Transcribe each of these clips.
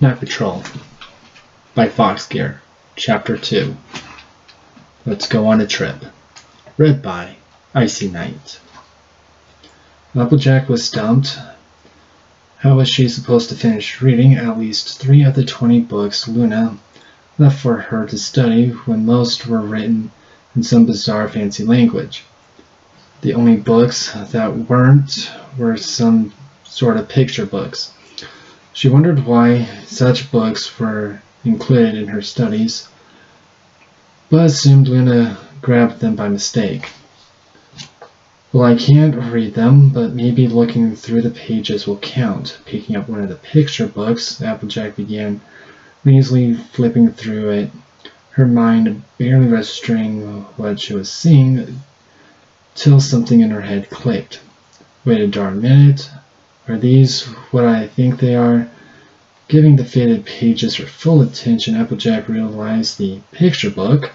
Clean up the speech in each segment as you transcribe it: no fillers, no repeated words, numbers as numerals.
Night Patrol by Foxgear, Chapter 2. Let's go on a trip. Read by Icy Night. ApleJack was stumped. How was she supposed to finish reading at least 3 of the 20 books Luna left for her to study when most were written in some bizarre fancy language? The only books that weren't were some sort of picture books. She wondered why such books were included in her studies, but assumed Luna grabbed them by mistake. Well, I can't read them, but maybe looking through the pages will count. Picking up one of the picture books, ApleJack began lazily flipping through it, her mind barely registering what she was seeing, till something in her head clicked. Wait a darn minute. Are these what I think they are? Giving the faded pages her full attention, ApleJack realized the picture book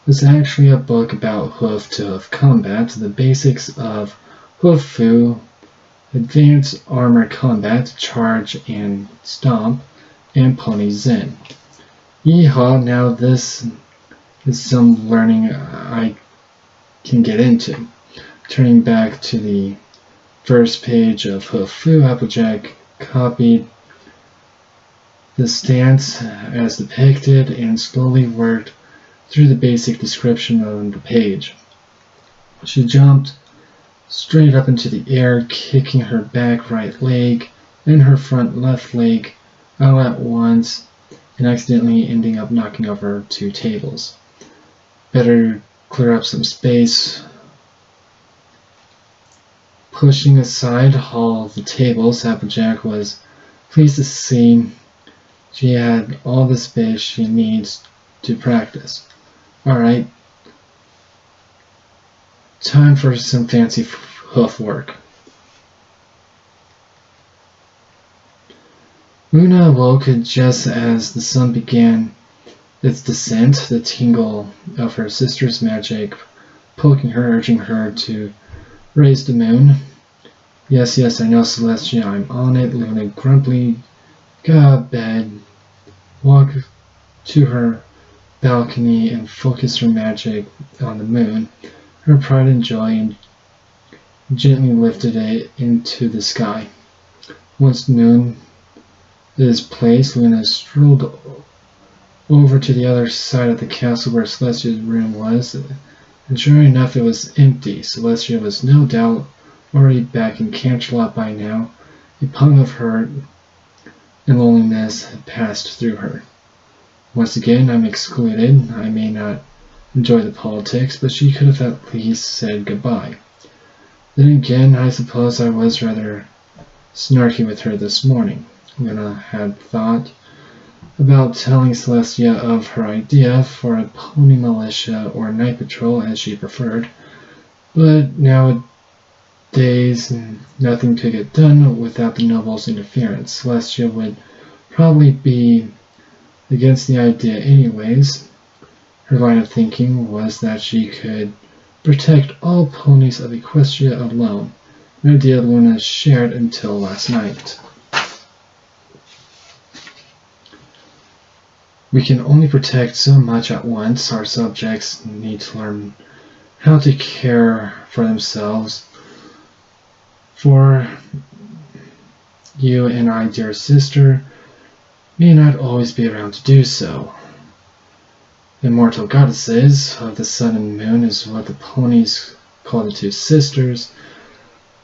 was actually a book about hoof-to-hoof combat, the basics of hoof-fu, advanced armor combat, charge and stomp, and pony zen. Yeehaw, now this is some learning I can get into. Turning back to the first page of hoof-fu, ApleJack copied the stance as depicted and slowly worked through the basic description on the page. She jumped straight up into the air, kicking her back right leg and her front left leg all at once and accidentally ending up knocking over 2 tables. Better clear up some space. Pushing aside all the tables, ApleJack was pleased to see she had all the space she needs to practice. Alright, time for some fancy hoof work. Luna awoke just as the sun began its descent, the tingle of her sister's magic poking her, urging her to raise the moon. Yes, I know, Celestia, I'm on it. Luna grumpily got out of bed, walked to her balcony and focused her magic on the moon, her pride and joy, and gently lifted it into the sky. Once the moon is placed, Luna strolled over to the other side of the castle where Celestia's room was, and sure enough it was empty. Celestia was no doubt already back in Canterlot by now. A pang of hurt and loneliness had passed through her. Once again, I'm excluded. I may not enjoy the politics, but she could have at least said goodbye. Then again, I suppose I was rather snarky with her this morning. Luna had thought about telling Celestia of her idea for a pony militia or night patrol as she preferred, but nowadays nothing could get done without the noble's interference. Celestia would probably be against the idea anyways. Her line of thinking was that she could protect all ponies of Equestria alone, an idea Luna shared until last night. We can only protect so much at once. Our subjects need to learn how to care for themselves. For you and I, dear sister, may not always be around to do so. Immortal goddesses of the sun and moon is what the ponies call the 2 sisters.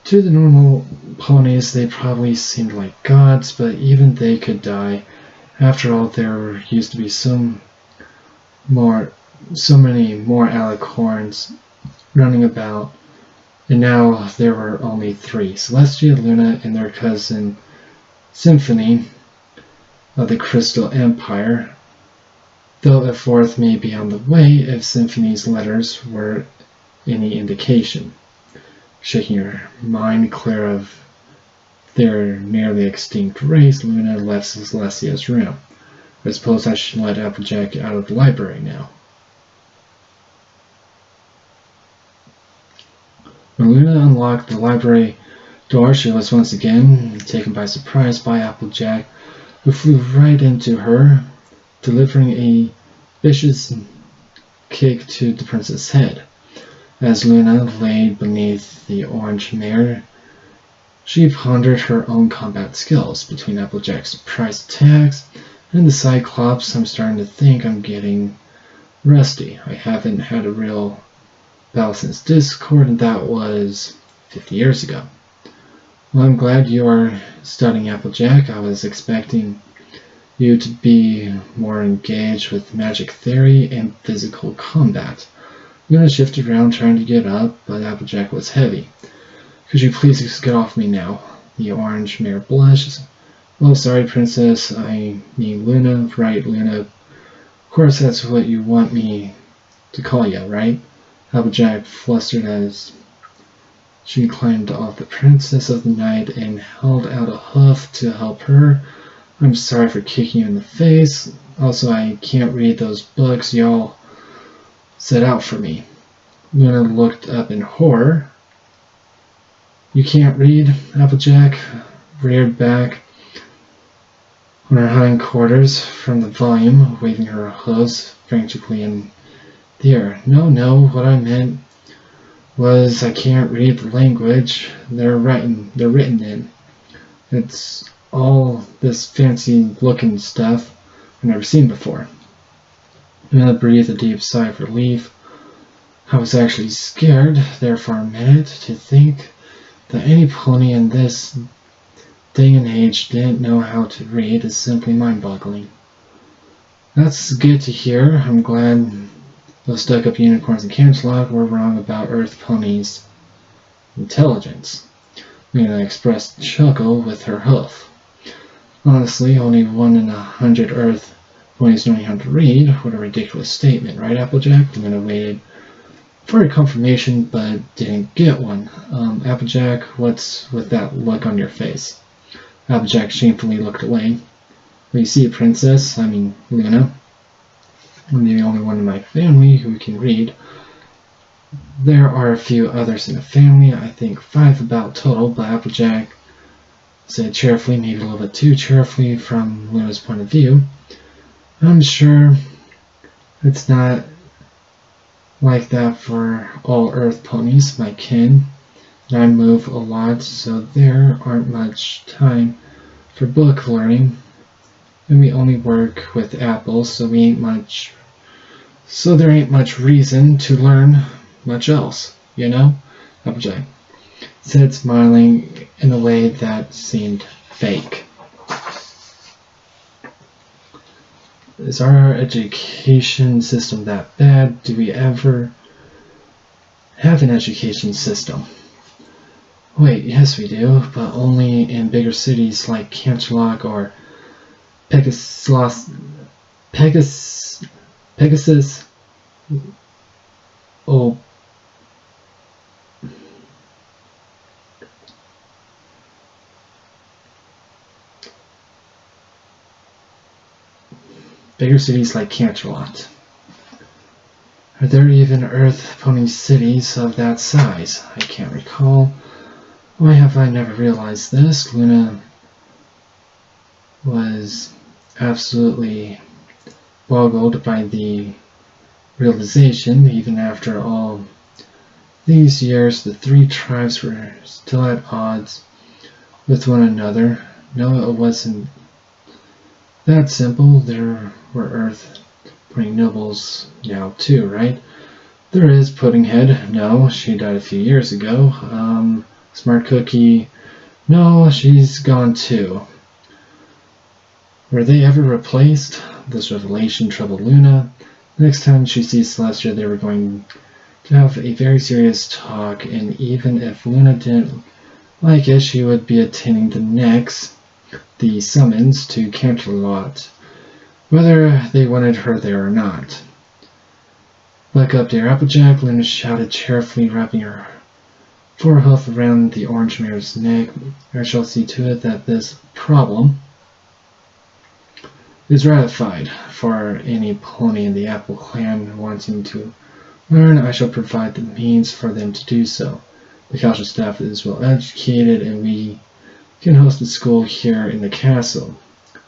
To the normal ponies, they probably seemed like gods, but even they could die. After all, there used to be so many more alicorns running about, and now there were only 3: Celestia, Luna, and their cousin Symphony of the Crystal Empire, though a 4th may be on the way if Symphony's letters were any indication. Shaking her mind clear of their nearly extinct race, Luna left Celestia's room. I suppose I should let ApleJack out of the library now. When Luna unlocked the library door, she was once again taken by surprise by ApleJack, who flew right into her, delivering a vicious kick to the princess' head. As Luna lay beneath the orange mare, she pondered her own combat skills. Between ApleJack's surprise attacks and the Cyclops, I'm starting to think I'm getting rusty. I haven't had a real battle since Discord, and that was 50 years ago. Well, I'm glad you are studying ApleJack. I was expecting you to be more engaged with magic theory and physical combat. Luna shifted around trying to get up, but ApleJack was heavy. Could you please get off me now? The orange mare blushes. Oh, sorry, princess. I mean Luna. Right, Luna. Of course, that's what you want me to call you, right? ApleJack flustered as she climbed off the princess of the night and held out a hoof to help her. I'm sorry for kicking you in the face. Also, I can't read those books y'all set out for me. Luna looked up in horror. You can't read? ApleJack reared back on her hindquarters from the volume, waving her hooves frantically in the air. No, what I meant was I can't read the language they're written in. It's all this fancy looking stuff I've never seen before. Luna breathed a deep sigh of relief. I was actually scared there for a minute. To think that any pony in this day and age didn't know how to read is simply mind-boggling. That's good to hear. I'm glad those stuck-up unicorns in Canterlot were wrong about Earth ponies' intelligence. Luna expressed a chuckle with her hoof. Honestly, only 1 in 100 Earth ponies knowing how to read. What a ridiculous statement, right, ApleJack? Luna waited for a confirmation, but didn't get one. ApleJack, what's with that look on your face? ApleJack shamefully looked away. Well, you see, princess, I mean Luna. I'm the only one in my family who can read. There are a few others in the family, I think 5 about total, but ApleJack said cheerfully, maybe a little bit too cheerfully from Luna's point of view. I'm sure it's not like that for all Earth ponies, my kin. And I move a lot, so there aren't much time for book learning. And we only work with apples, so there ain't much reason to learn much else, you know? ApleJack said, smiling in a way that seemed fake. Is our education system that bad? Do we ever have an education system? Wait, yes we do, but only in bigger cities like Canterlot or Pegasus. Oh, bigger cities like Canterlot. Are there even Earth pony cities of that size? I can't recall. Why have I never realized this? Luna was absolutely boggled by the realization. Even after all these years, the 3 tribes were still at odds with one another. No, it wasn't that simple. There were Earth pony nobles now too, right? There is Puddinghead. No, she died a few years ago. Smart Cookie. No, she's gone too. Were they ever replaced? This revelation troubled Luna. Next time she sees Celestia, they were going to have a very serious talk, and even if Luna didn't like it, she would be attending the summons to Canterlot, whether they wanted her there or not. Back up there, ApleJack, Luna shouted cheerfully, wrapping her forehoof around the orange mare's neck. I shall see to it that this problem is ratified. For any pony in the Apple clan wanting to learn, I shall provide the means for them to do so. The castle staff is well educated, and we can host a school here in the castle.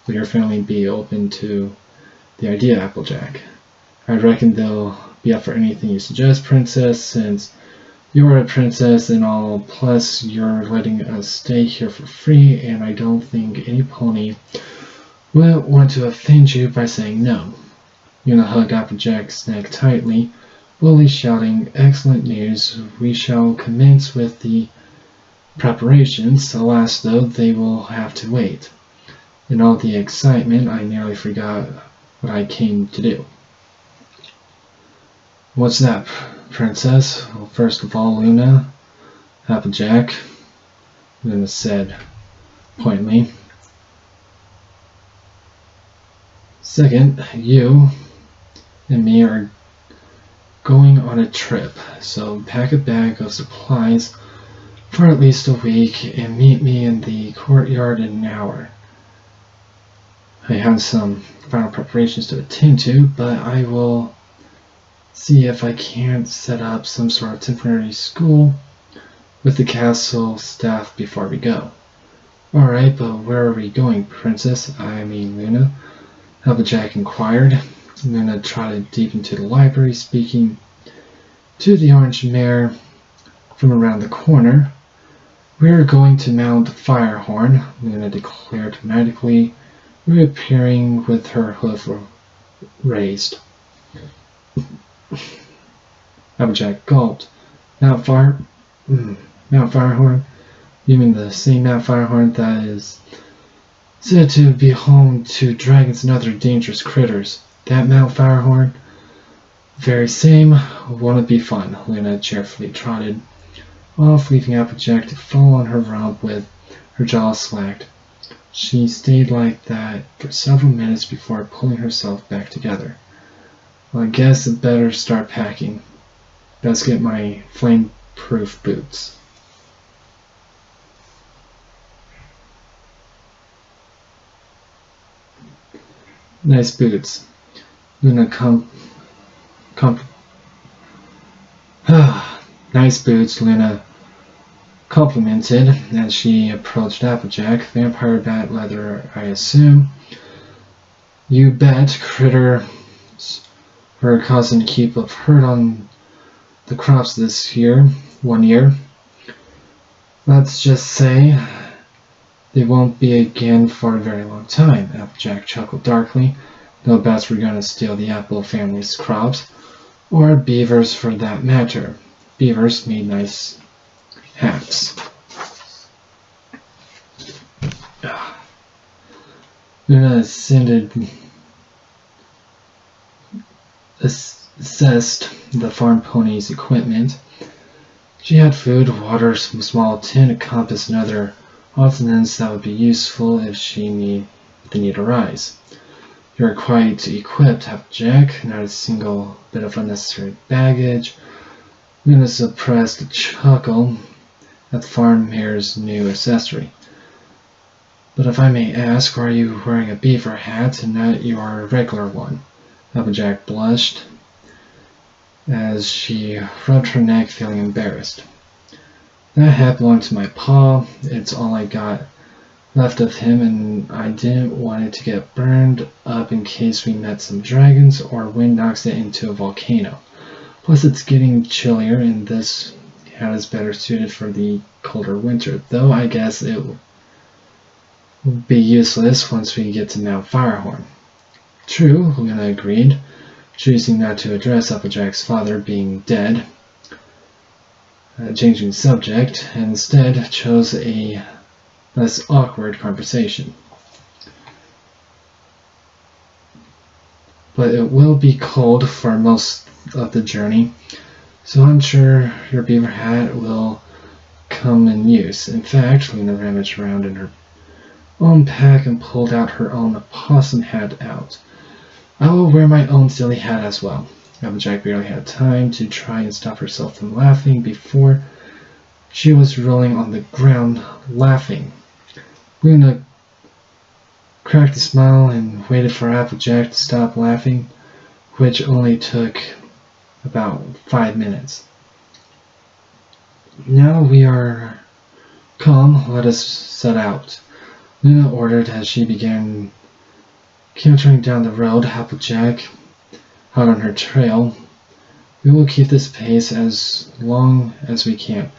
will your family be open to the idea, ApleJack? I reckon they'll be up for anything you suggest, Princess, since you're a princess and all, plus you're letting us stay here for free, and I don't think any pony will want to offend you by saying no. Luna hugged ApleJack's neck tightly, fully shouting, "Excellent news! We shall commence with the preparations. Alas, though, they will have to wait. In all the excitement, I nearly forgot what I came to do." "What's that, Princess?" "Well, first of all, Luna, ApleJack," Luna said pointedly. "Second, you and me are going on a trip, so pack a bag of supplies for at least a week and meet me in the courtyard in an hour. I have some final preparations to attend to, but I will see if I can't set up some sort of temporary school with the castle staff before we go." "Alright, but where are we going, Princess? I mean, Luna?" ApleJack inquired. Luna trotted deep into the library, speaking to the orange mare from around the corner. "We're going to Mount Firehorn," Luna declared dramatically, reappearing with her hoof raised. ApleJack gulped. Mount Firehorn? You mean the same Mount Firehorn that is said to be home to dragons and other dangerous critters? That Mount Firehorn? Very same. Won't it be fun?" Luna cheerfully trotted off, leaving ApleJack to fall on her rump with her jaw slacked. She stayed like that for several minutes before pulling herself back together. "Well, I guess I'd better start packing. Best get my flame-proof boots." "Nice boots." Luna Nice boots, Luna complimented as she approached ApleJack. "Vampire bat leather, I assume?" "You bet. Critters were causing a heap of hurt on the crops this year, 1 year. Let's just say they won't be again for a very long time." ApleJack chuckled darkly. "No bats were going to steal the Apple family's crops, or beavers for that matter. Beavers made nice hats." Luna assessed the farm pony's equipment. She had food, water, some small tin, a compass, and other odds that would be useful if the need arise. "You're quite equipped, ApleJack. Not a single bit of unnecessary baggage." Luna suppressed a chuckle at the farm mare's new accessory. "But if I may ask, why are you wearing a beaver hat and not your regular one?" ApleJack blushed as she rubbed her neck, feeling embarrassed. "That hat belonged to my pa. It's all I got left of him, and I didn't want it to get burned up in case we met some dragons or wind knocks it into a volcano. Plus it's getting chillier, and this hat is better suited for the colder winter, though I guess it will be useless once we get to Mount Firehorn." "True," Luna agreed, choosing not to address ApleJack's father being dead. Changing the subject, and instead chose a less awkward conversation. "But it will be cold for most of the journey, so I'm sure your beaver hat will come in use." In fact, Luna rummaged around in her own pack and pulled out her own opossum hat out. "I will wear my own silly hat as well." ApleJack barely had time to try and stop herself from laughing before she was rolling on the ground laughing. Luna cracked a smile and waited for ApleJack to stop laughing, which only took about 5 minutes. "Now we are calm, let us set out," Luna ordered as she began Cantering down the road, ApleJack out on her trail. We will keep this pace as long as we can.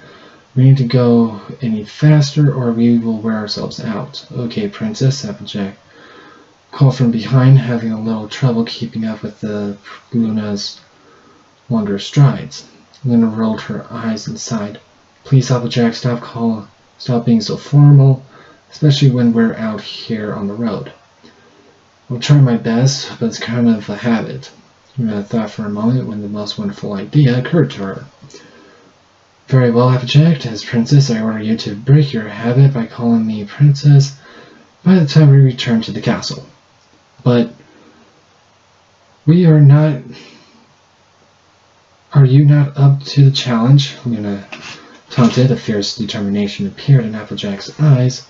We need to go any faster or we will wear ourselves out. Okay, Princess, ApleJack called from behind, having a little trouble keeping up with Luna's longer strides. Luna rolled her eyes and sighed. Please, ApleJack, stop being so formal, especially when we're out here on the road. I'll try my best, but it's kind of a habit. Luna thought for a moment when the most wonderful idea occurred to her. Very well, ApleJack. As Princess, I order you to break your habit by calling me Princess by the time we return to the castle. But we are not... Are you not up to the challenge? Luna taunted. A fierce determination appeared in ApleJack's eyes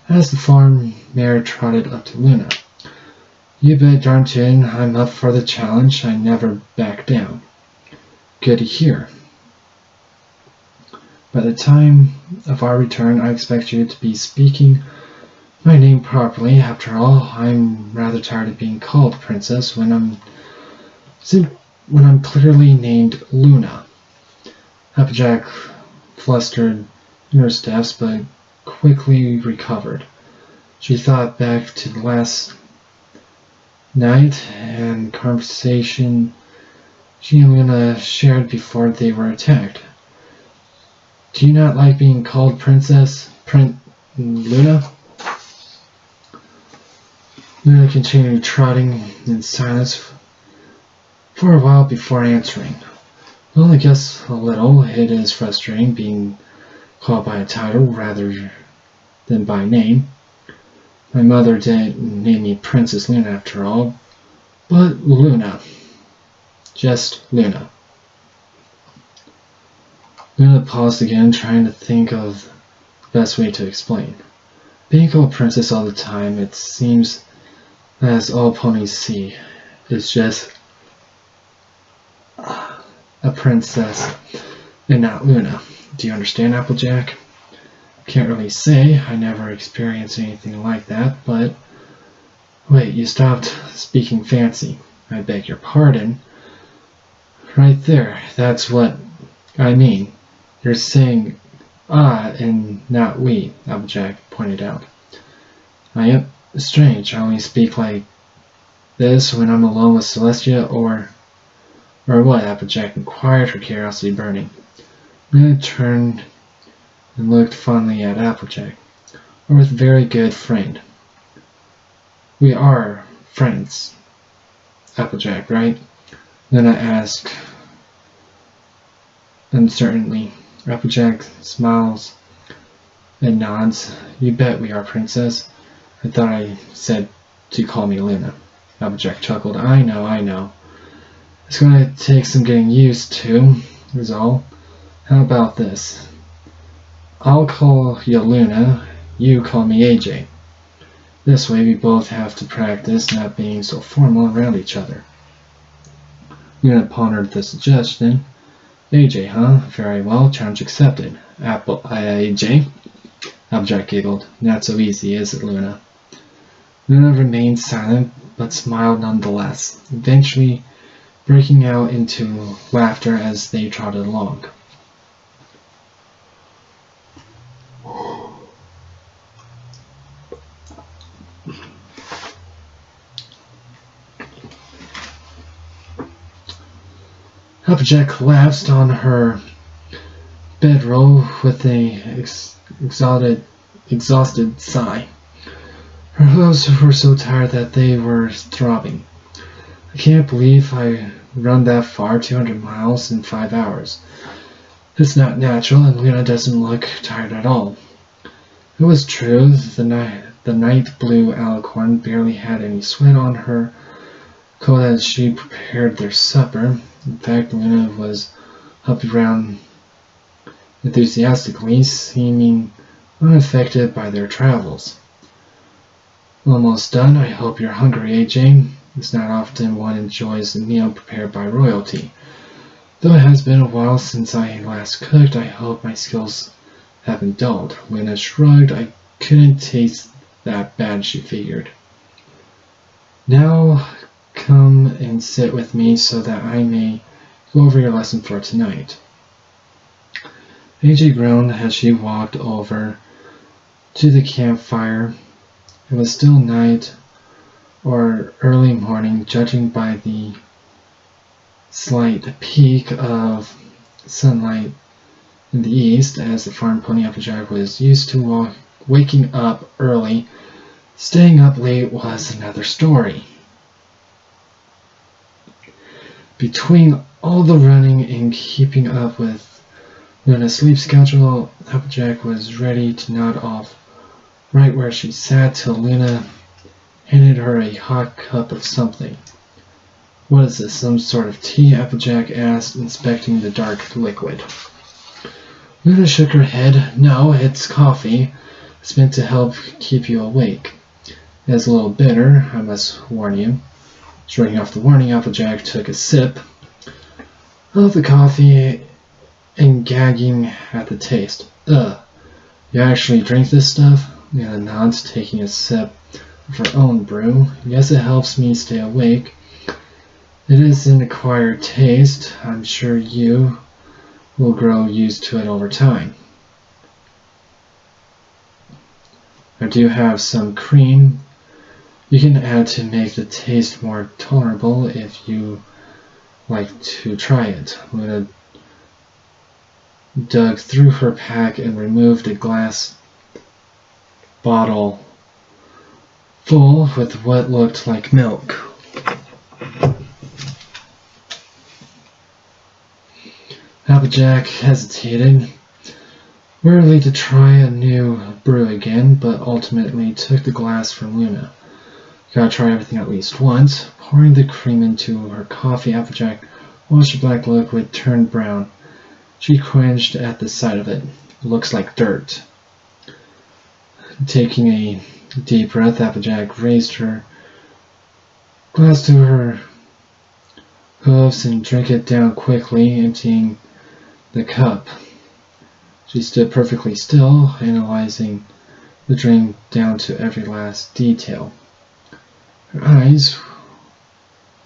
as the farm mare trotted up to Luna. You bet darn tootin' I'm up for the challenge. I never back down. Good to hear. By the time of our return, I expect you to be speaking my name properly. After all, I'm rather tired of being called Princess when I'm clearly named Luna. ApleJack flustered in her steps, but quickly recovered. She thought back to the last night and conversation she and Luna shared before they were attacked. Do you not like being called Princess? Luna? Luna continued trotting in silence for a while before answering. Well, I guess a little. It is frustrating being called by a title rather than by name. My mother didn't name me Princess Luna after all, but Luna. Just Luna. Luna paused again, trying to think of the best way to explain. Being called Princess all the time, it seems, as all ponies see, is just a princess and not Luna. Do you understand, ApleJack? Can't really say. I never experienced anything like that, but... Wait, you stopped speaking fancy. I beg your pardon. Right there, that's what I mean. You're saying ah and not we, ApleJack pointed out. I am strange. I only speak like this when I'm alone with Celestia or what? ApleJack inquired, her curiosity burning. Luna turned and looked fondly at ApleJack. We're a very good friend. We are friends, ApleJack, right? Luna asked uncertainly. ApleJack smiles and nods. You bet we are, Princess. I thought I said to call me Luna. ApleJack chuckled. I know. It's going to take some getting used to, is all. How about this? I'll call you Luna, you call me AJ. This way we both have to practice not being so formal around each other. Luna pondered the suggestion. AJ, huh? Very well, challenge accepted. AJ? ApleJack giggled. Not so easy, is it, Luna? Luna remained silent, but smiled nonetheless, eventually breaking out into laughter as they trotted along. ApleJack collapsed on her bedroll with an exhausted sigh. Her hooves were so tired that they were throbbing. I can't believe I run that far, 200 miles in 5 hours. It's not natural, and Luna doesn't look tired at all. It was true, the night blue alicorn barely had any sweat on her coat as she prepared their supper. In fact, Luna was hopping around enthusiastically, seeming unaffected by their travels. Almost done. I hope you're hungry, AJ. It's not often one enjoys a meal prepared by royalty. Though it has been a while since I last cooked, I hope my skills haven't dulled. Luna shrugged. I couldn't taste that bad, she figured. Now come and sit with me so that I may go over your lesson for tonight. AJ groaned as she walked over to the campfire. It was still night or early morning, judging by the slight peak of sunlight in the east, as the farm pony ApleJack was used to waking up early. Staying up late was another story. Between all the running and keeping up with Luna's sleep schedule, ApleJack was ready to nod off right where she sat till Luna handed her a hot cup of something. "What is this, some sort of tea?" ApleJack asked, inspecting the dark liquid. Luna shook her head. "No, it's coffee. It's meant to help keep you awake. It's a little bitter, I must warn you." Shrugging off the warning, ApleJack took a sip of the coffee and gagging at the taste. "Ugh, you actually drink this stuff?" Luna nods, taking a sip of her own brew. "Yes, it helps me stay awake. It is an acquired taste. I'm sure you will grow used to it over time. I do have some cream you can add to make the taste more tolerable if you like to try it." Luna dug through her pack and removed a glass bottle full with what looked like milk. ApleJack hesitated, worried to try a new brew again, but ultimately took the glass from Luna. "Gotta try everything at least once." Pouring the cream into her coffee, ApleJack watched the black liquid turn brown. She cringed at the sight of it. "Looks like dirt." Taking a deep breath, ApleJack raised her glass to her hooves and drank it down quickly, emptying the cup. She stood perfectly still, analyzing the drink down to every last detail. Her eyes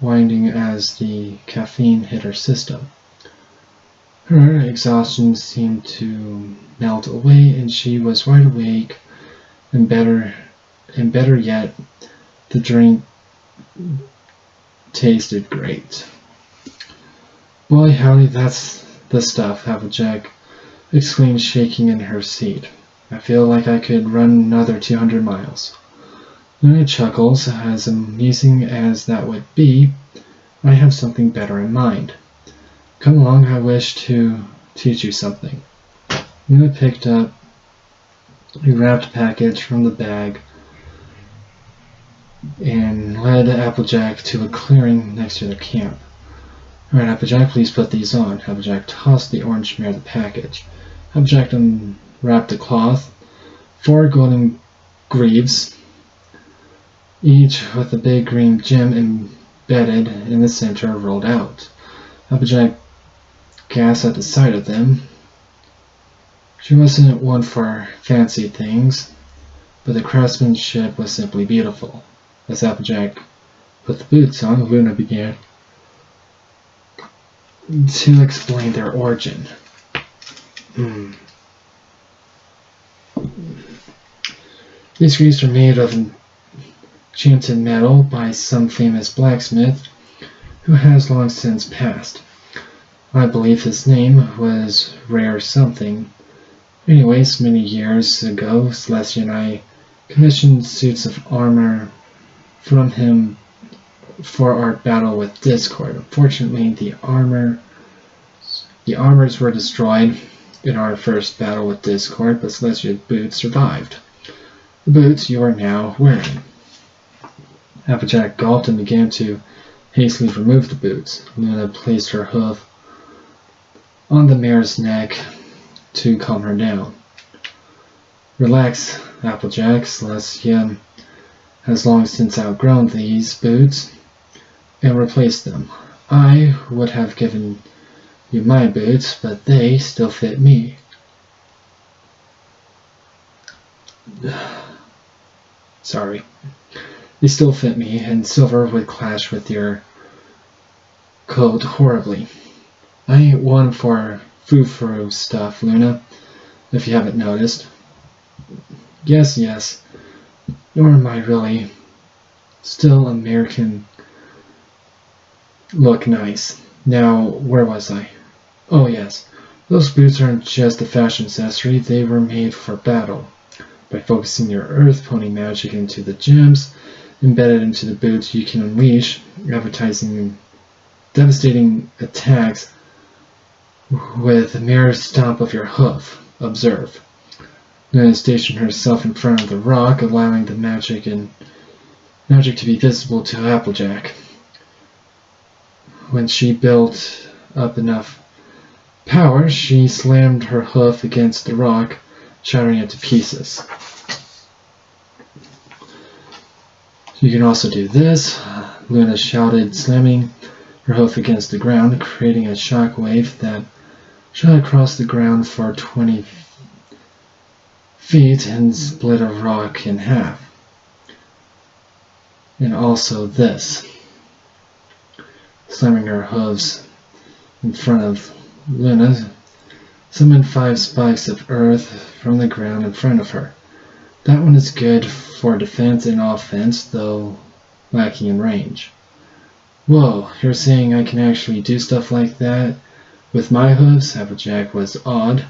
winding as the caffeine hit her system. Her exhaustion seemed to melt away, and she was wide awake. And better yet, the drink tasted great. "Boy, howdy, that's the stuff," ApleJack exclaimed, shaking in her seat. "I feel like I could run another 200 miles. Luna chuckles. "As amusing as that would be, I have something better in mind. Come along, I wish to teach you something." Luna picked up a wrapped package from the bag and led ApleJack to a clearing next to their camp. "Alright, ApleJack, please put these on." ApleJack tossed the orange mare the package. ApleJack unwrapped the cloth. 4 golden greaves, each with a big green gem embedded in the center, rolled out. ApleJack gasped at the sight of them. She wasn't one for fancy things, but the craftsmanship was simply beautiful. As ApleJack put the boots on, Luna began to explain their origin. These greaves are made of enchanted metal by some famous blacksmith who has long since passed. I believe his name was Rare something. Anyways, many years ago, Celestia and I commissioned suits of armor from him for our battle with Discord. Unfortunately, the armors were destroyed in our first battle with Discord, but Celestia's boots survived. The boots you are now wearing. ApleJack gulped and began to hastily remove the boots. Luna placed her hoof on the mare's neck to calm her down. "Relax, ApleJack. Celestia has long since outgrown these boots and replaced them. I would have given you my boots, but they still fit me." Sorry. They still fit me, and silver would clash with your coat horribly. I ain't one for frou-frou stuff, Luna, if you haven't noticed. Yes, nor am I really. Still, American look nice. Now, where was I? Oh yes, those boots aren't just a fashion accessory, they were made for battle. By focusing your Earth Pony magic into the gems embedded into the boots, you can unleash devastating attacks with a mere stomp of your hoof. Observe. Luna stationed herself in front of the rock, allowing the magic to be visible to ApleJack. When she built up enough power, she slammed her hoof against the rock, shattering it to pieces. You can also do this, Luna shouted, slamming her hoof against the ground, creating a shock wave that shot across the ground for 20 feet and split a rock in half. And also this, slamming her hooves in front of Luna, summoned 5 spikes of earth from the ground in front of her. That one is good for defense and offense, though lacking in range. Whoa, you're saying I can actually do stuff like that with my hooves? ApleJack was awed.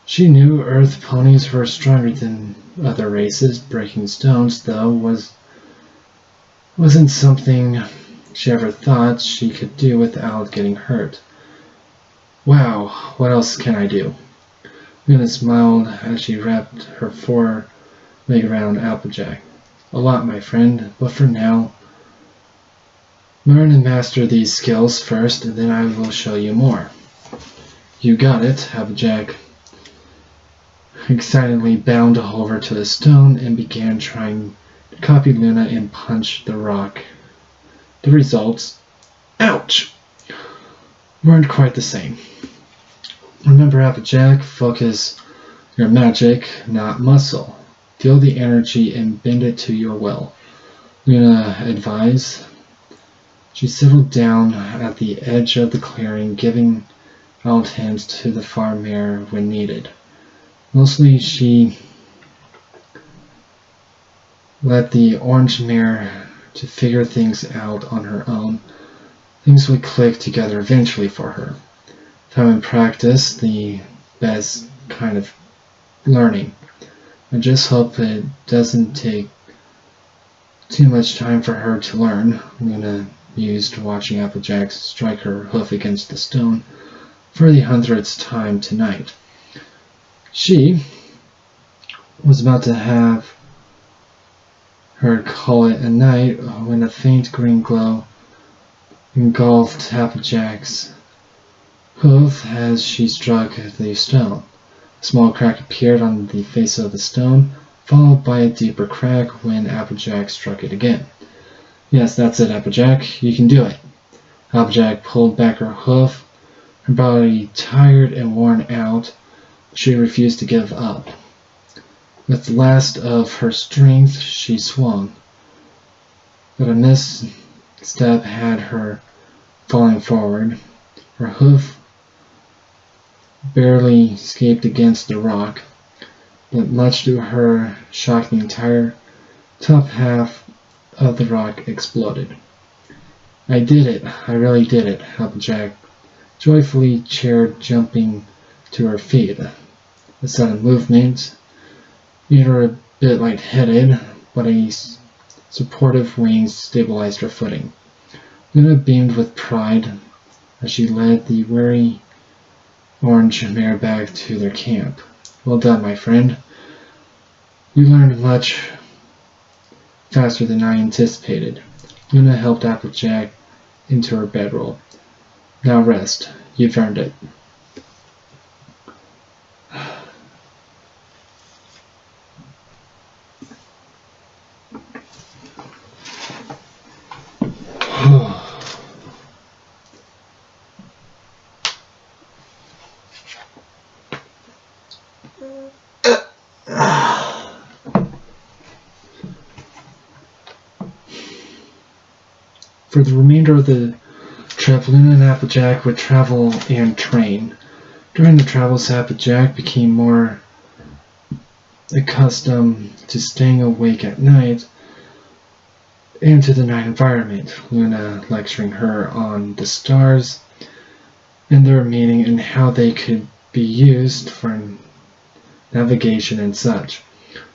She knew Earth ponies were stronger than other races. Breaking stones, though, wasn't something she ever thought she could do without getting hurt. Wow, what else can I do? Luna smiled as she wrapped her foreleg around ApleJack. A lot, my friend, but for now, learn and master these skills first, and then I will show you more. You got it, ApleJack excitedly bounded over to the stone and began trying to copy Luna and punch the rock. The results, ouch, weren't quite the same. Remember, ApleJack, focus your magic, not muscle. Feel the energy and bend it to your will, Luna advised. She settled down at the edge of the clearing, giving out hints to the farm mare when needed. Mostly she let the orange mare to figure things out on her own. Things would click together eventually for her. Time and practice, the best kind of learning. I just hope it doesn't take too much time for her to learn, Luna mused, watching ApleJack strike her hoof against the stone for the 100th time tonight. She was about to have her call it a night when a faint green glow engulfed ApleJack's hoof as she struck the stone. A small crack appeared on the face of the stone, followed by a deeper crack when ApleJack struck it again. Yes, that's it, ApleJack. You can do it. ApleJack pulled back her hoof, her body tired and worn out. She refused to give up. With the last of her strength, she swung, but a misstep had her falling forward. Her hoof barely escaped against the rock, but much to her shock, the entire top half of the rock exploded. I did it. I really did it, ApleJack joyfully cheered, jumping to her feet. The sudden movement made her a bit lightheaded, but a supportive wing stabilized her footing. Luna beamed with pride as she led the weary orange mare back to their camp. Well done, my friend. You learned much faster than I anticipated. Luna helped ApleJack into her bedroll. Now rest. You've earned it. For the remainder of the trip, Luna and ApleJack would travel and train. During the travels, ApleJack became more accustomed to staying awake at night and to the night environment, Luna lecturing her on the stars and their meaning and how they could be used for navigation and such.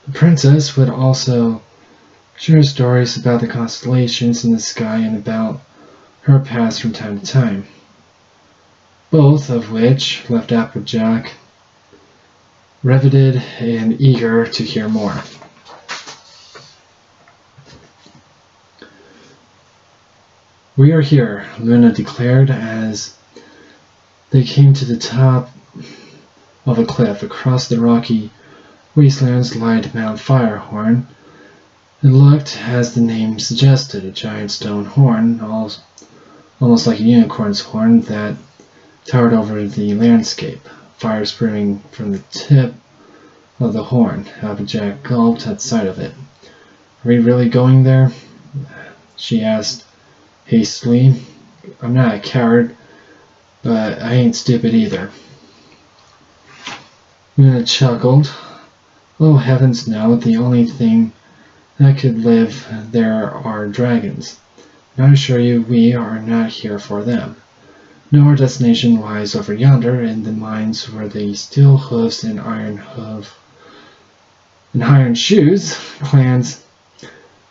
The princess would also share stories about the constellations in the sky and about her past from time to time, both of which left ApleJack riveted and eager to hear more. "We are here," Luna declared as they came to the top of a cliff. Across the rocky wastelands lied Mount Firehorn. It looked, as the name suggested, a giant stone horn, almost like a unicorn's horn, that towered over the landscape, fire spewing from the tip of the horn. ApleJack gulped at sight of it. "Are we really going there?" she asked hastily. "I'm not a coward, but I ain't stupid either." Luna chuckled. "Oh, heavens no, the only thing that could live there are dragons. And I assure you we are not here for them. No, our destination lies over yonder in the mines where the steel hoofs and iron shoes clans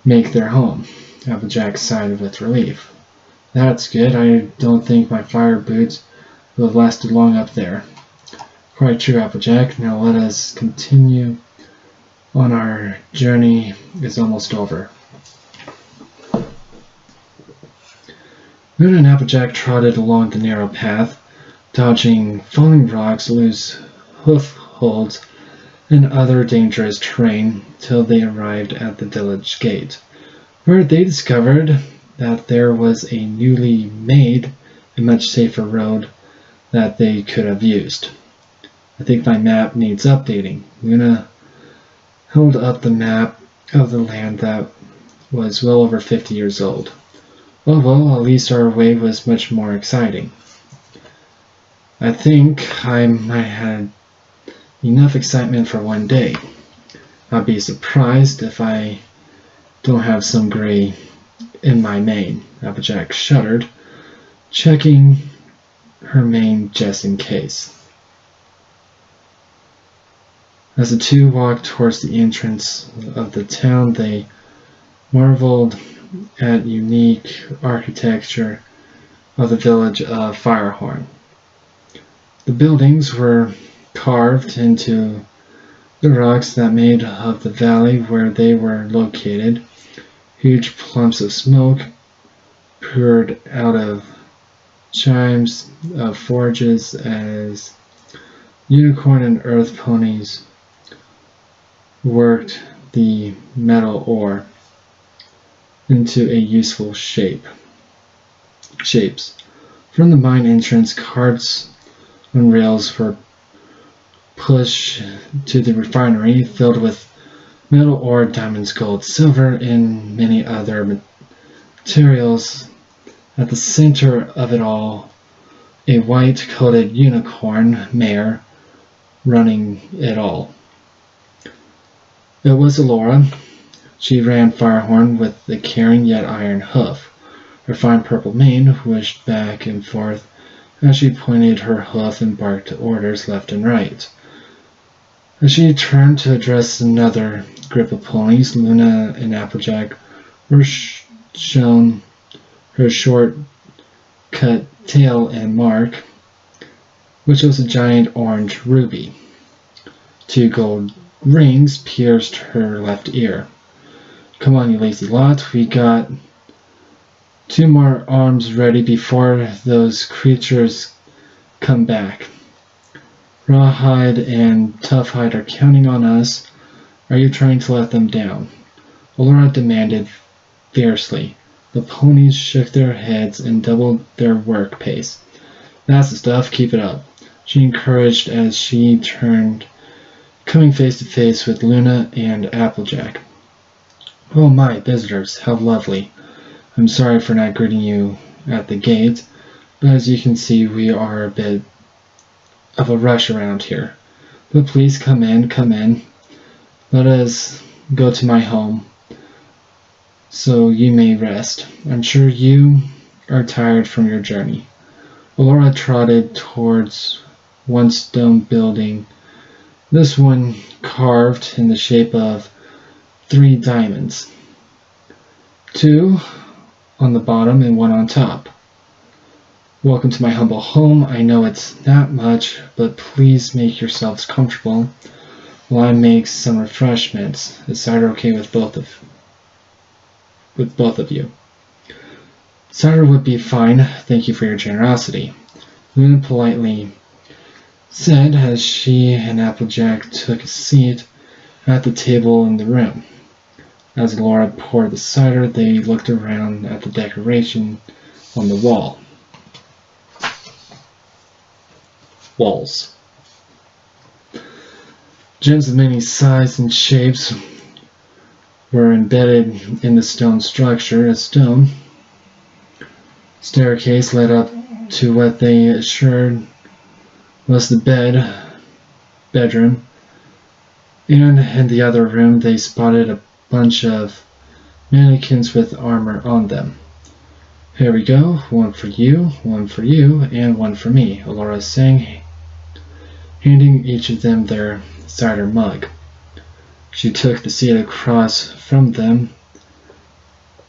make their home." ApleJack sighed with relief. "That's good. I don't think my fire boots will have lasted long up there." "Quite true, ApleJack. Now let us continue on. Our journey is almost over." Luna and ApleJack trotted along the narrow path, dodging falling rocks, loose hoof holds, and other dangerous terrain, till they arrived at the village gate, where they discovered that there was a newly made and much safer road that they could have used. "I think my map needs updating." Luna held up the map of the land that was well over 50 years old. "Oh well, at least our way was much more exciting. I think I might have enough excitement for one day. I'd be surprised if I don't have some gray in my mane." ApleJack shuddered, checking her mane just in case. As the two walked towards the entrance of the town, they marveled at unique architecture of the village of Firehorn. The buildings were carved into the rocks that made up the valley where they were located. Huge clumps of smoke poured out of chimes of forges as unicorn and earth ponies worked the metal ore into a useful shapes. From the mine entrance, carts on rails were pushed to the refinery, filled with metal ore, diamonds, gold, silver, and many other materials. At the center of it all, a white-coated unicorn mare running it all. It was Alora. She ran Firehorn with a caring yet iron hoof. Her fine purple mane whooshed back and forth as she pointed her hoof and barked orders left and right. As she turned to address another group of ponies, Luna and ApleJack were shown her short cut tail and mark, which was a giant orange ruby. 2 gold rings pierced her left ear. "Come on, you lazy lot, we got 2 more arms ready before those creatures come back. Rawhide and Toughhide are counting on us. Are you trying to let them down?" Alora demanded fiercely. The ponies shook their heads and doubled their work pace. "That's the stuff, keep it up," she encouraged as she turned, coming face to face with Luna and ApleJack. "Oh my, visitors, how lovely. I'm sorry for not greeting you at the gate, but as you can see, we are a bit of a rush around here. But please come in, come in. Let us go to my home, so you may rest. I'm sure you are tired from your journey. Laura trotted towards one stone building, this one carved in the shape of 3 diamonds, 2 on the bottom and 1 on top. Welcome to my humble home. I know it's not much, but please make yourselves comfortable while I make some refreshments. Is cider okay with both of you? Cider would be fine. Thank you for your generosity, Luna politely said as she and ApleJack took a seat at the table in the room. As Laura poured the cider, they looked around at the decoration on the walls. Gems of many sizes and shapes were embedded in the stone structure. A stone staircase led up to what they assured was the bedroom, and in the other room they spotted a bunch of mannequins with armor on them. Here we go, one for you, and one for me, Alora sang, handing each of them their cider mug. She took the seat across from them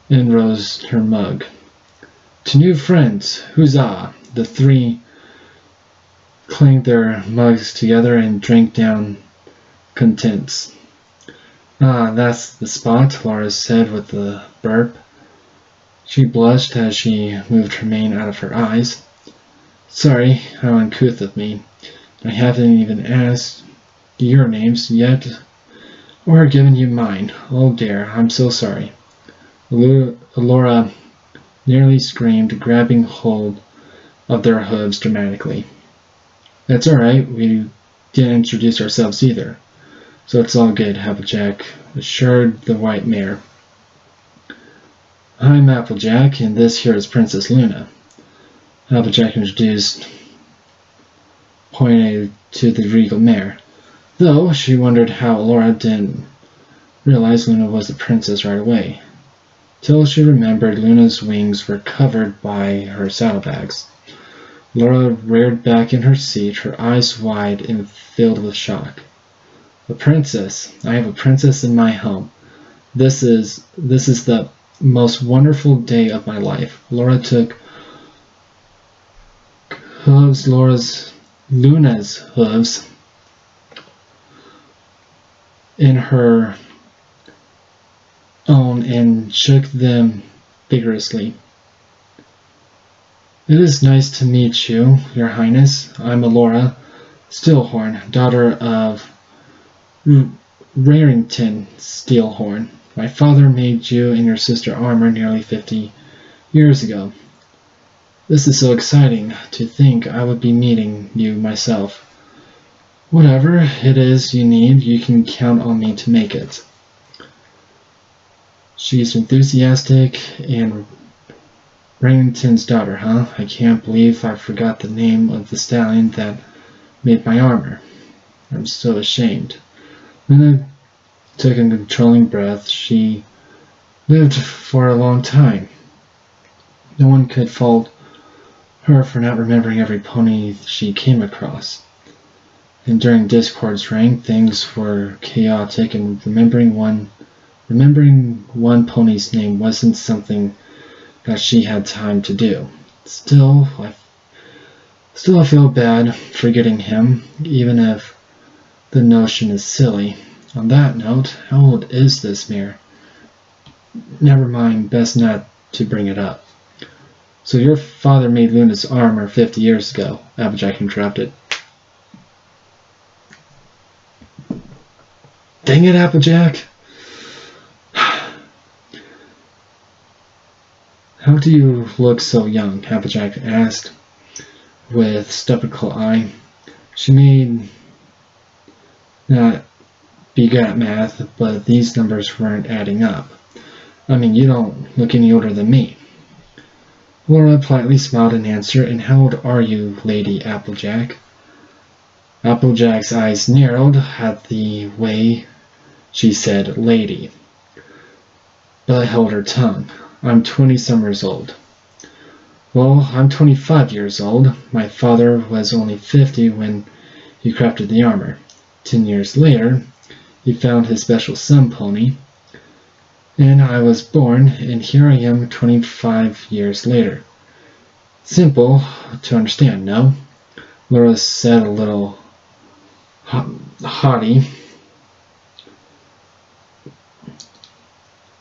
and rose her mug. To new friends, huzzah! The 3 clanked their mugs together and drank down contents. Ah, that's the spot, Laura said with a burp. She blushed as she moved her mane out of her eyes. Sorry, how uncouth of me. I haven't even asked your names yet, or given you mine. Oh dear, I'm so sorry. Laura nearly screamed, grabbing hold of their hooves dramatically. That's alright, we didn't introduce ourselves either, so it's all good, ApleJack assured the white mare. I'm ApleJack, and this here is Princess Luna, ApleJack introduced, pointing to the regal mare, though she wondered how Laura didn't realize Luna was the princess right away, till she remembered Luna's wings were covered by her saddlebags. Laura reared back in her seat, her eyes wide and filled with shock. A princess! I have a princess in my home. This is the most wonderful day of my life. Laura took Luna's hooves in her own and shook them vigorously. It is nice to meet you, Your Highness. I'm Alora Steelhorn, daughter of Rarrington Steelhorn. My father made you and your sister armor nearly 50 years ago. This is so exciting to think I would be meeting you myself. Whatever it is you need, you can count on me to make it. She's enthusiastic and Remington's daughter, huh? I can't believe I forgot the name of the stallion that made my armor. I'm so ashamed. Luna took a controlling breath. She lived for a long time. No one could fault her for not remembering every pony she came across. And during Discord's reign, things were chaotic, and remembering one pony's name wasn't something that she had time to do. Still, I feel bad forgetting him, even if the notion is silly. On that note, how old is this mare? Never mind, best not to bring it up. So your father made Luna's armor 50 years ago, ApleJack interrupted. Dang it, ApleJack! How do you look so young? ApleJack asked with skeptical eye. She may not be good at math, but these numbers weren't adding up. I mean, you don't look any older than me. Laura politely smiled in answer. And how old are you, Lady ApleJack? ApleJack's eyes narrowed at the way she said lady, but held her tongue. I'm 20-some years old. Well, I'm 25 years old. My father was only 50 when he crafted the armor. 10 years later, he found his special sun pony, and I was born, and here I am 25 years later. Simple to understand, no? Laura said, a little haughty.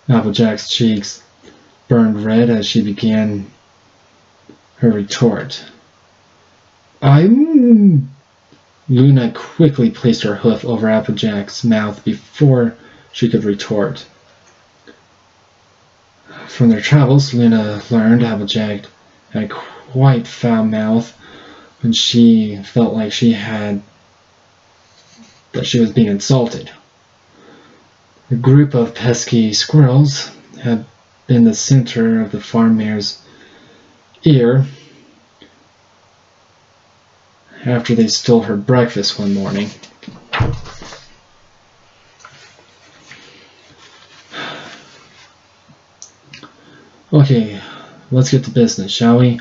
ApleJack's cheeks burned red as she began her retort. Luna quickly placed her hoof over ApleJack's mouth before she could retort. From their travels, Luna learned ApleJack had a quite foul mouth when she felt like she was being insulted. A group of pesky squirrels had been the center of the farm mare's ear after they stole her breakfast one morning. Okay, let's get to business, shall we?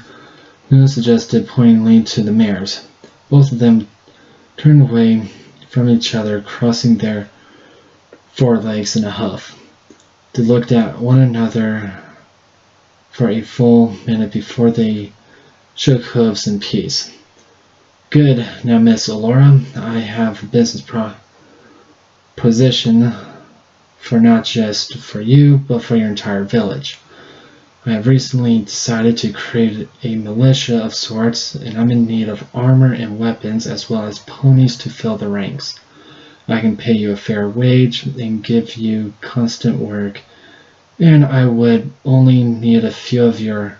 Luna suggested, pointing to the mares. Both of them turned away from each other, crossing their forelegs in a huff. They looked at one another for a full minute before they shook hooves in peace. Good. Now, Miss Allura, I have a business proposition for not just for you, but for your entire village. I have recently decided to create a militia of sorts, and I'm in need of armor and weapons as well as ponies to fill the ranks. I can pay you a fair wage and give you constant work, and I would only need a few of your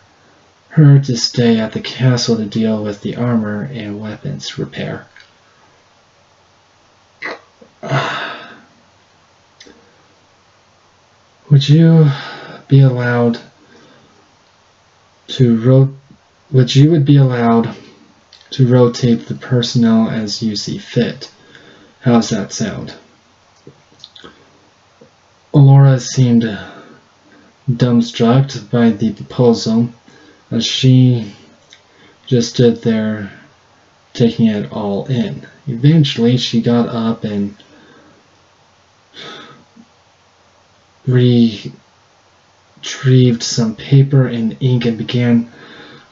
herd to stay at the castle to deal with the armor and weapons repair. Would you be allowed to rotate the personnel as you see fit? How's that sound? Allura seemed dumbstruck by the proposal, as she just stood there taking it all in. Eventually, she got up and retrieved some paper and ink and began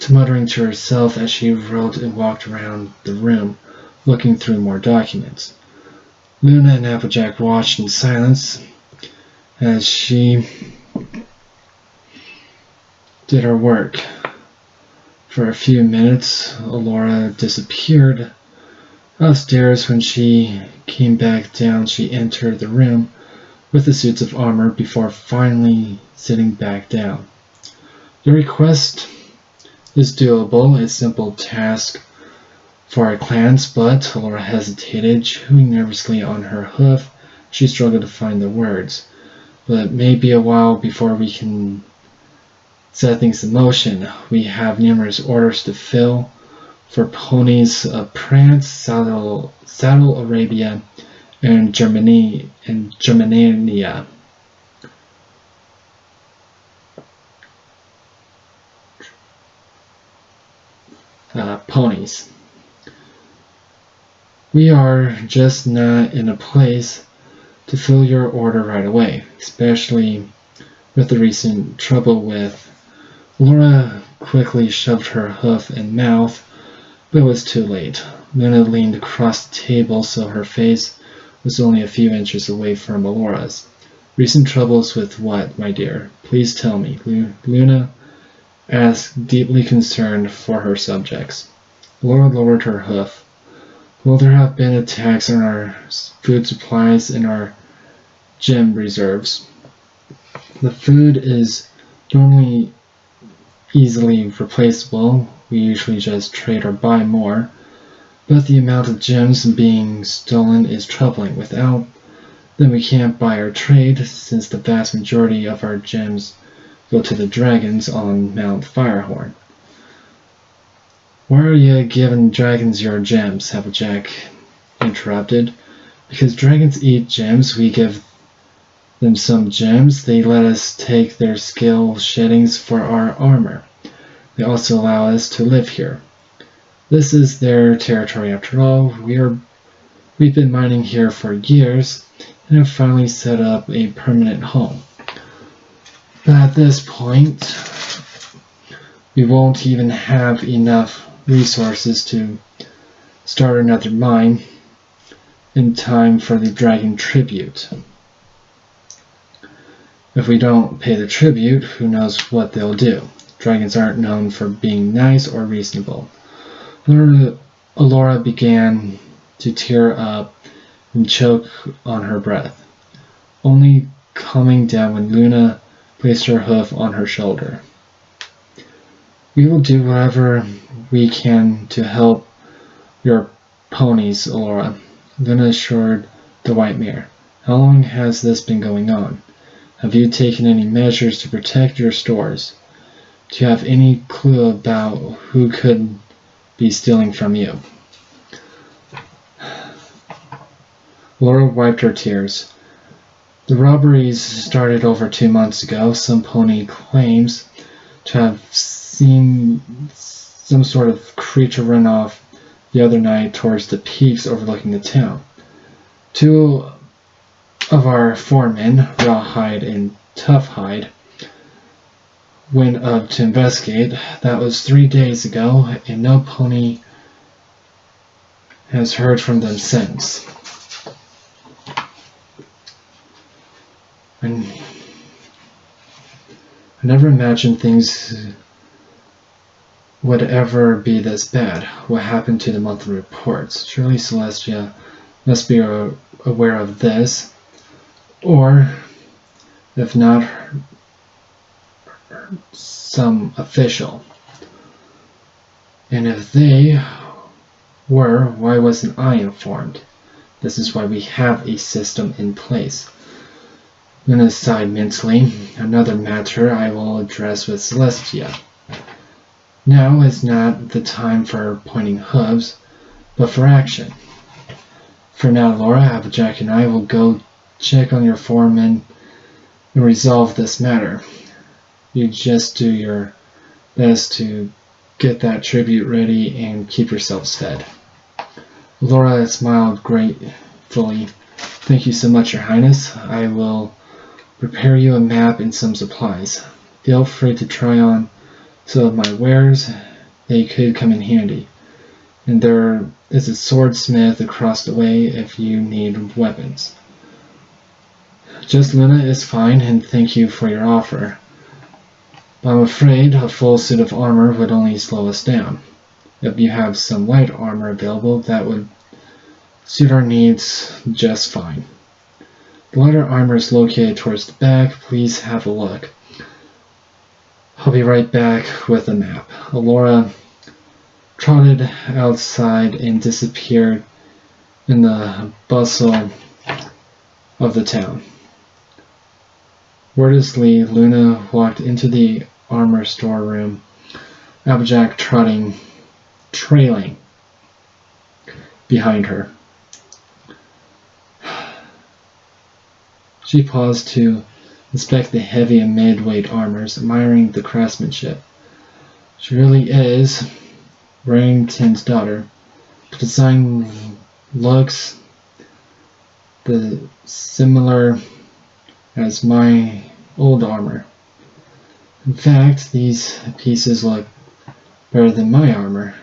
muttering to herself as she wrote and walked around the room, looking through more documents. Luna and ApleJack watched in silence as she did her work. For a few minutes, Allura disappeared upstairs. When she came back down, she entered the room with the suits of armor before finally sitting back down. Your request is doable, a simple task for our clans, but Allura hesitated, chewing nervously on her hoof. She struggled to find the words. But it may be a while before we can set things in motion. We have numerous orders to fill for ponies of Prance, Saddle Arabia, and Germania. Ponies. We are just not in a place to fill your order right away, especially with the recent trouble with... Allura quickly shoved her hoof in mouth, but it was too late. Luna leaned across the table so her face was only a few inches away from Allura's. Recent troubles with what, my dear? Please tell me, Luna asked, deeply concerned for her subjects. Allura lowered her hoof. Well, there have been attacks on our food supplies and our gem reserves. The food is normally easily replaceable. We usually just trade or buy more. But the amount of gems being stolen is troubling. Without Then we can't buy or trade, since the vast majority of our gems go to the dragons on Mount Firehorn. Why are you giving dragons your gems? ApleJack interrupted. Because dragons eat gems, we give them some gems. They let us take their skill sheddings for our armor. They also allow us to live here. This is their territory after all. We've been mining here for years and have finally set up a permanent home. But at this point, we won't even have enough resources to start another mine in time for the dragon tribute. If we don't pay the tribute, who knows what they'll do. Dragons aren't known for being nice or reasonable. Alora began to tear up and choke on her breath, only calming down when Luna placed her hoof on her shoulder. We will do whatever we can to help your ponies, Alora, Luna assured the white mare. How long has this been going on? Have you taken any measures to protect your stores? Do you have any clue about who could be stealing from you? Laura wiped her tears. The robberies started over 2 months ago. Some pony claims to have seen some sort of creature run off the other night towards the peaks overlooking the town. 2 of our foremen, Rawhide and Toughhide, went up to investigate. That was 3 days ago, and no pony has heard from them since. I never imagined things would ever be this bad. What happened to the monthly reports? Surely Celestia must be aware of this, or if not, some official. And if they were, why wasn't I informed? This is why we have a system in place. Luna sighed mentally. Another matter I will address with Celestia. Now is not the time for pointing hooves, but for action. For now, Laura, ApleJack and I will go check on your foreman and resolve this matter. You just do your best to get that tribute ready and keep yourselves fed. Laura smiled gratefully. Thank you so much, Your Highness. I will prepare you a map and some supplies. Feel free to try on some of my wares. They could come in handy. And there is a swordsmith across the way if you need weapons. Just Luna is fine, and thank you for your offer. But I'm afraid a full suit of armor would only slow us down. If you have some light armor available, that would suit our needs just fine. The lighter armor is located towards the back. Please have a look. I'll be right back with a map. Alora trotted outside and disappeared in the bustle of the town. Wordlessly, Luna walked into the armor storeroom, ApleJack trailing behind her. She paused to inspect the heavy and mid-weight armors, admiring the craftsmanship. She really is Barrington's daughter. The design looks similar as my old armor. In fact, these pieces look better than my armor,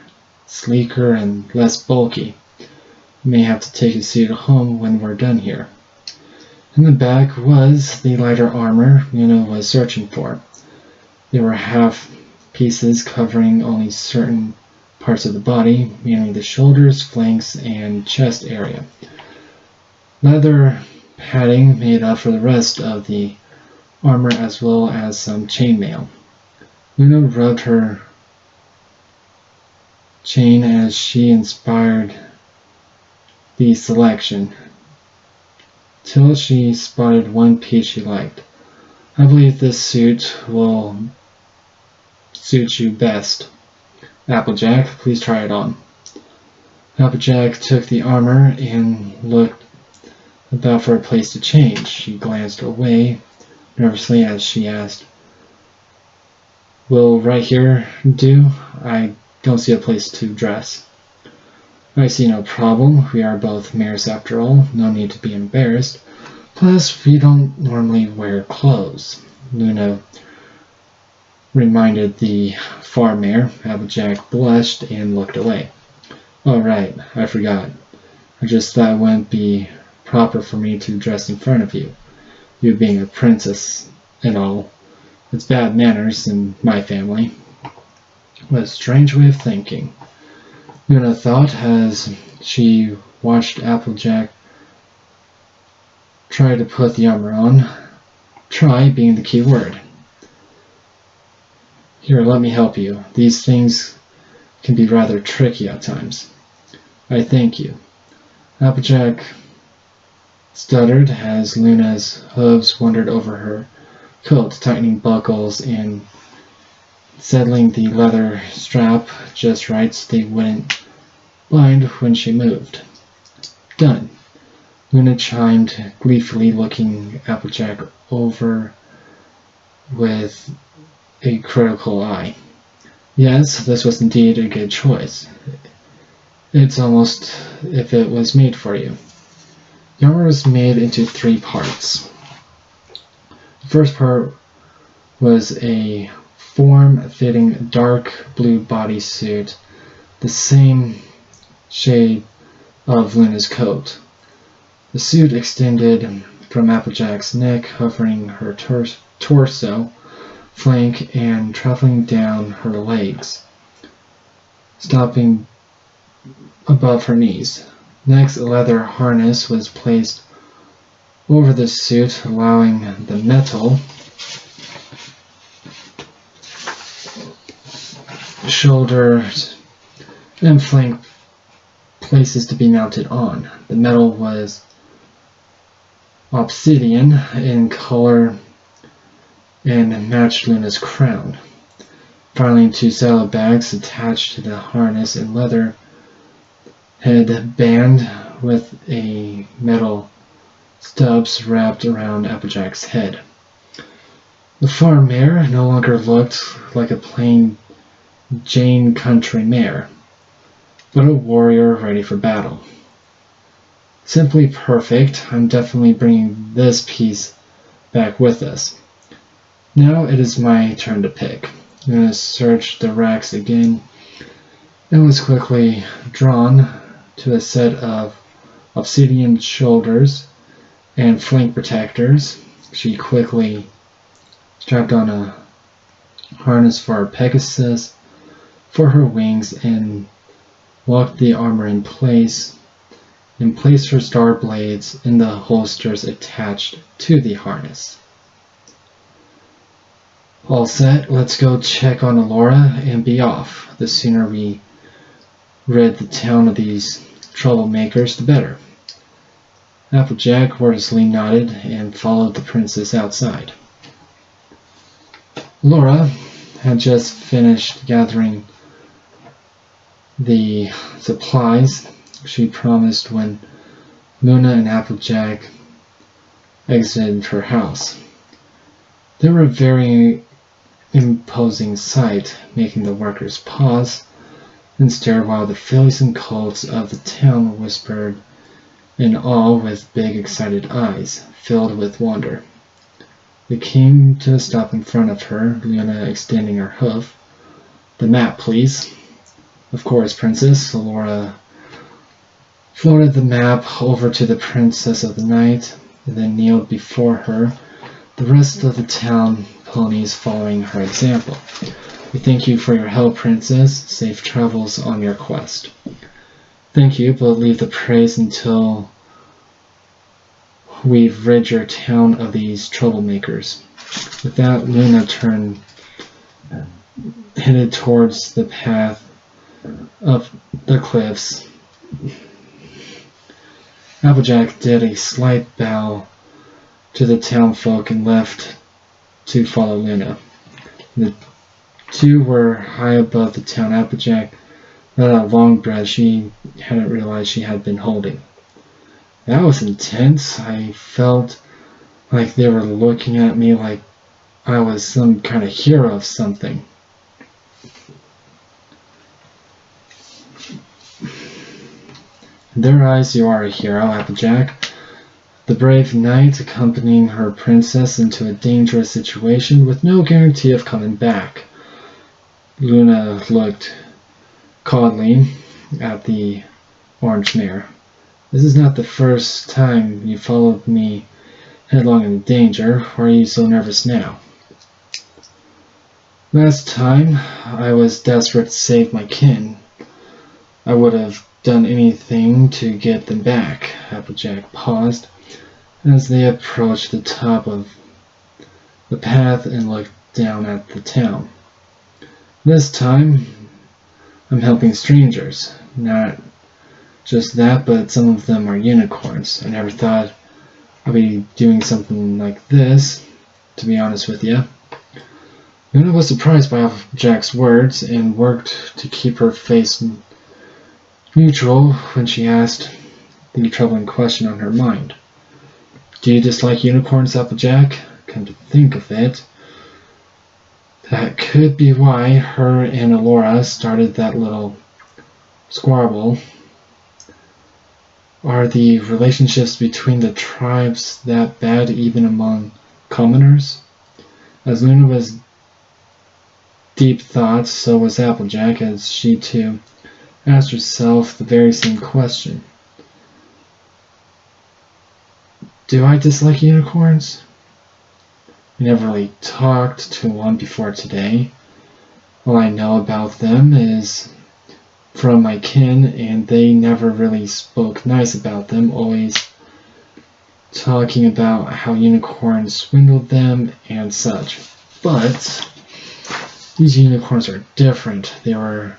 sleeker and less bulky. You may have to take a seat at home when we're done here. In the back was the lighter armor Luna was searching for. There were half pieces covering only certain parts of the body, mainly the shoulders, flanks, and chest area. Leather padding made up for the rest of the armor, as well as some chainmail. Luna rubbed her chain as she inspired the selection. till she spotted one piece she liked. I believe this suit will suit you best. ApleJack, please try it on. ApleJack took the armor and looked about for a place to change. She glanced away nervously as she asked, "Will right here do? I don't see a place to dress." "I see no problem. We are both mares after all. No need to be embarrassed. Plus, we don't normally wear clothes," Luna reminded the farm mare. ApleJack blushed and looked away. "Oh, right. I forgot. I just thought it wouldn't be proper for me to dress in front of you. You being a princess and all. It's bad manners in my family." What a strange way of thinking, Luna thought as she watched ApleJack try to put the armor on. Try being the key word. "Here, let me help you. These things can be rather tricky at times." "I thank you." ApleJack stuttered as Luna's hooves wandered over her coat, tightening buckles and settling the leather strap just right so they wouldn't bind when she moved. "Done," Luna chimed gleefully, looking ApleJack over with a critical eye. Yes, this was indeed a good choice. It's almost if it was made for you. The armor was made into 3 parts. The first part was a form-fitting dark blue bodysuit, the same shade of Luna's coat. The suit extended from ApleJack's neck, covering her torso, flank, and traveling down her legs, stopping above her knees. Next, a leather harness was placed over the suit, allowing the metal shoulders and flank places to be mounted on. The metal was obsidian in color and matched Luna's crown. Finally, 2 saddlebags attached to the harness and leather headband with a metal stubs wrapped around ApleJack's head. The farm mare no longer looked like a plain Jane country mare, but a warrior ready for battle. Simply perfect. I'm definitely bringing this piece back with us. Now it is my turn to pick. I'm going to search the racks again. It was quickly drawn to a set of obsidian shoulders and flank protectors. She quickly strapped on a harness for Pegasus for her wings and locked the armor in place and placed her star blades in the holsters attached to the harness. All set, let's go check on Alora and be off. The sooner we rid the town of these troublemakers, the better. ApleJack wordlessly nodded and followed the princess outside. Laura had just finished gathering the supplies she promised when Luna and ApleJack exited her house. They were a very imposing sight, making the workers pause and stare while the fillies and colts of the town whispered in awe with big excited eyes filled with wonder. They came to a stop in front of her, Luna extending her hoof. "The map, please." "Of course, Princess." Laura floated the map over to the Princess of the Night, and then kneeled before her, the rest of the town ponies following her example. "We thank you for your help, Princess. Safe travels on your quest." "Thank you, but leave the praise until we've rid your town of these troublemakers." With that, Luna turned, headed towards the path up the cliffs. ApleJack did a slight bow to the townfolk and left to follow Luna. The two were high above the town. ApleJack let out a long breath she hadn't realized she had been holding. That was intense. I felt like they were looking at me like I was some kind of hero of something. In their eyes, you are a hero, ApleJack. The brave knight accompanying her princess into a dangerous situation with no guarantee of coming back. Luna looked coldly at the orange mare. This is not the first time you followed me headlong into danger. Why are you so nervous now? Last time, I was desperate to save my kin. I would have done anything to get them back. ApleJack paused as they approached the top of the path and looked down at the town. This time, I'm helping strangers. Not just that, but some of them are unicorns. I never thought I'd be doing something like this, to be honest with you. Luna was surprised by ApleJack's words and worked to keep her face neutral when she asked the troubling question on her mind. Do you dislike unicorns, ApleJack? Come to think of it, that could be why her and Alora started that little squabble. Are the relationships between the tribes that bad even among commoners? As Luna was deep thought, so was ApleJack, as she too asked herself the very same question. Do I dislike unicorns? I never really talked to one before today. All I know about them is from my kin, and they never really spoke nice about them, always talking about how unicorns swindled them and such. But these unicorns are different. They were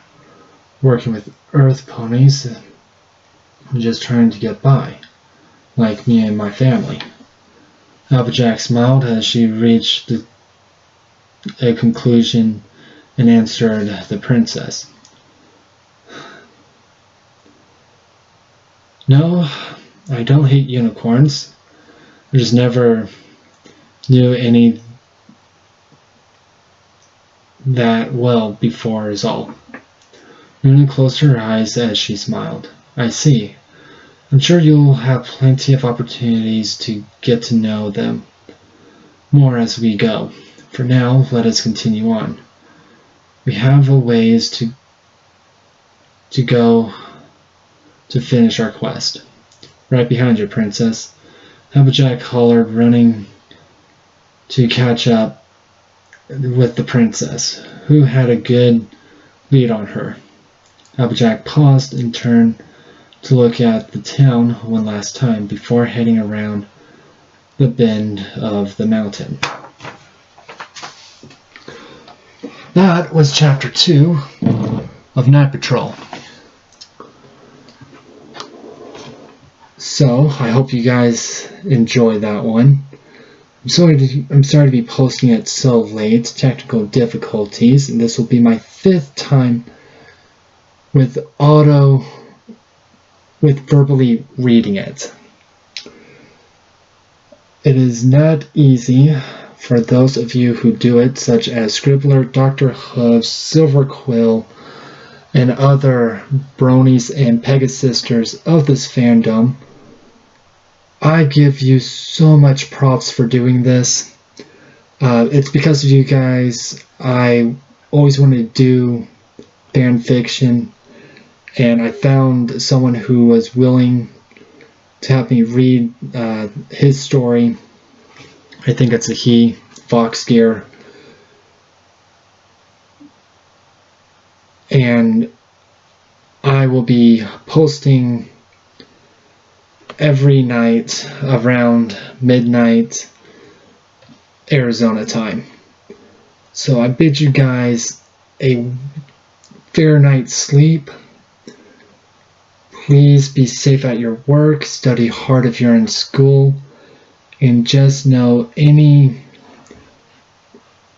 working with earth ponies and just trying to get by, like me and my family. ApleJack smiled as she reached a conclusion and answered the princess. No, I don't hate unicorns. I just never knew any that well before is all. Luna closed her eyes as she smiled. I see. I'm sure you'll have plenty of opportunities to get to know them more as we go. For now, let us continue on. We have a ways to go to finish our quest. Right behind you, princess. ApleJack hollered, running to catch up with the princess, who had a good lead on her. ApleJack paused and turned to look at the town one last time before heading around the bend of the mountain. That was Chapter 2 of Night Patrol. So, I hope you guys enjoy that one. I'm sorry to be posting it so late, technical difficulties, and this will be my 5th time with verbally reading it. It is not easy for those of you who do it, such as Scribbler, Dr. Hooves, Silver Quill, and other bronies and Pegasisters of this fandom. I give you so much props for doing this. It's because of you guys I always wanted to do fan fiction, and I found someone who was willing to have me read his story. I think it's a he, Foxgear. And I will be posting every night around midnight Arizona time. So I bid you guys a fair night's sleep. Please be safe at your work, study hard if you're in school, and just know any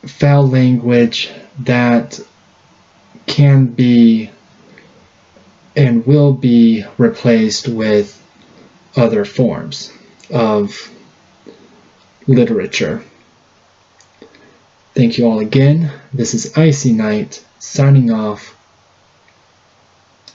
foul language that can be and will be replaced with other forms of literature. Thank you all again. This is Icy Night signing off.